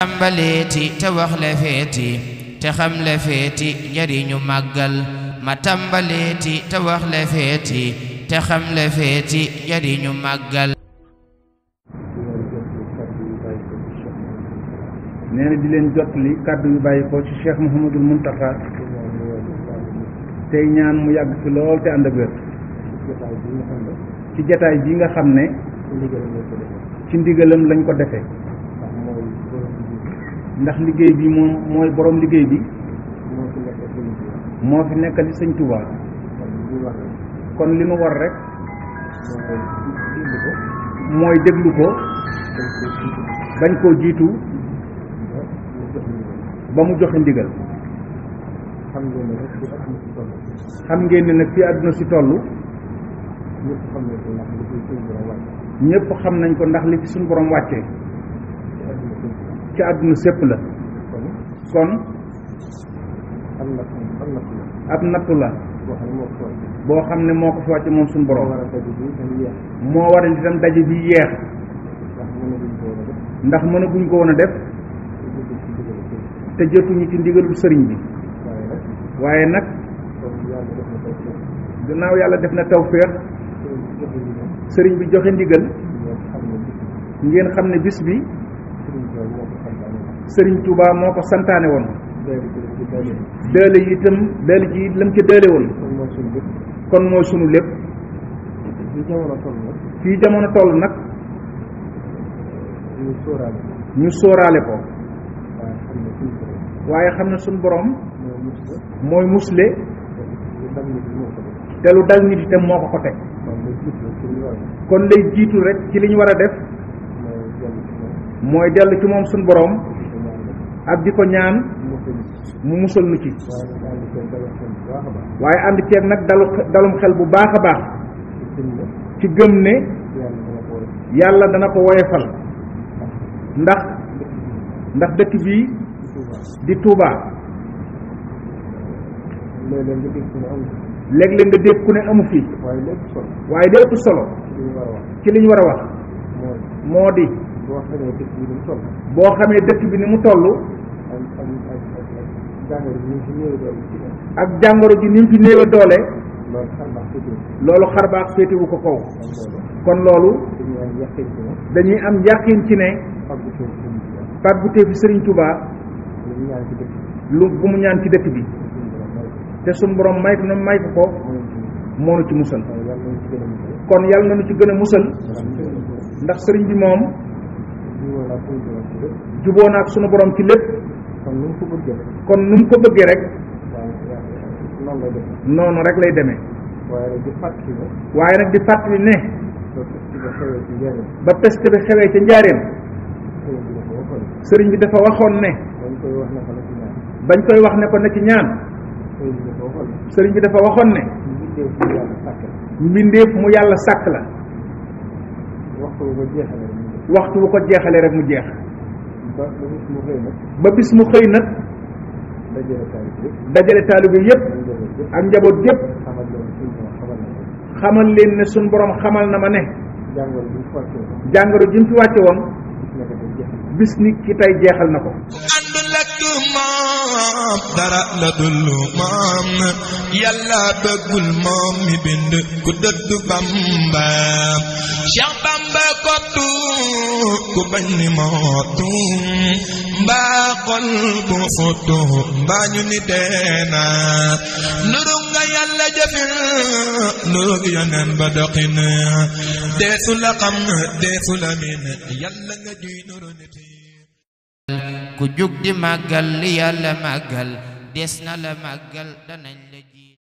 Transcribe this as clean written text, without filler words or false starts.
tàmbaleeti te wax le feeti te xam le feeti njariñu màggal ma tàmbaleeti te wax le feeti te xam le feeti njariñu màggal. nee na di leen jottali kàddu yu bàyyi ko ci Cheikh Mouhamadul Mountakha tey ñaan mu yàgg fi lool te ànd ak wér ci jataay bi nga xam ne ci ndigalam lañ ko defee ndax liggéey bi moom mooy borom liggéey bi moo fi nekkal ci Sëñ Tuubaa kon li ma war rek mooy déglu ko bañ koo jiitu ba mu joxe ndigal. xam ngeen ne nag fi àdduna si toll ñëpp xam nañ ko ndax li fi suñu borom wàccee ci àdduna sépp la kon ab nattu la boo xam ne moo ko fi wàcce moom suñu borom moo waral itam daje bi yeex ndax mënaguñ ko woon a def te jotuñu ci ndigalul sëriñ bi waaye nag gannaaw yàlla def na tawfeex sëriñ bi joxe ndigal ngeen xam ne bis bi sëriñ Touba moo ko santaane woon dële yi itam dële ji lam ca dële woon kon mooy sunu lépp fii jamono toll nag ñu sóoraale ko waaye xam ne suñu borom mooy musle te lu dal nit itam moo ko teg kon lay jiitu rek ci li ñu war a def mooy dellu ci moom suñu borom ak di ko ñaan mu musal nu ci waaye ànd ceeg nag dalum xel bu baax a baax ci gëm ne yàlla dana ko woyefal ndax dëkk bii di Touba léeg-léeg nga dégg ku ne amu fi waaye li ëpp solo ci li ñu war a wax moo di boo xamee dëkk bi ni mu toll ak jàngoro ji ni mu fi néewe doole loolu xarbaax féetewu ko kaw kon loolu dañuy am yàqin ci ne fàggute fi Sëriñ Touba lu bu mu ñaan ci dëkk bi te suñ borom may ko moo nu ci musal kon yàlla na nu ci gën a musal ndax sëriñ bi moom juboo na ak sunu borom ci lépp kon nu mu ko bëggee rek noonu rek lay demee waaye nag di fàttali ne ba peste bi xewee ca njaareem sëriñ bi dafa waxoon ne bañ koy wax ne ko na ci ñaan sëriñ bi dafa waxoon ne mbindeef mu yàlla sàkk la waxtu bu ko jeexale rek mu jeex ba bis mu xëy nag dajale taalibe yépp ak njaboot yépp xamal leen ne suñ borom xamal na ma ne jàngoro ji mu fi wàcce woon bis ni ki tey jeexal na ko moom dara la dul moom yàlla bëggul moom mi bind ku dëddu Bamba Cheikh Bamba kottu ku bañ ni mootu mbaa xol bu fotu mbaa ñu ni deena nuru nga yàlla jëfin nuru gi yoneen ba doxin deesu la xam deesu la min yàlla nga juy nuru nit ku jug di màggal li yàlla màggal des na la màggal danañ la ji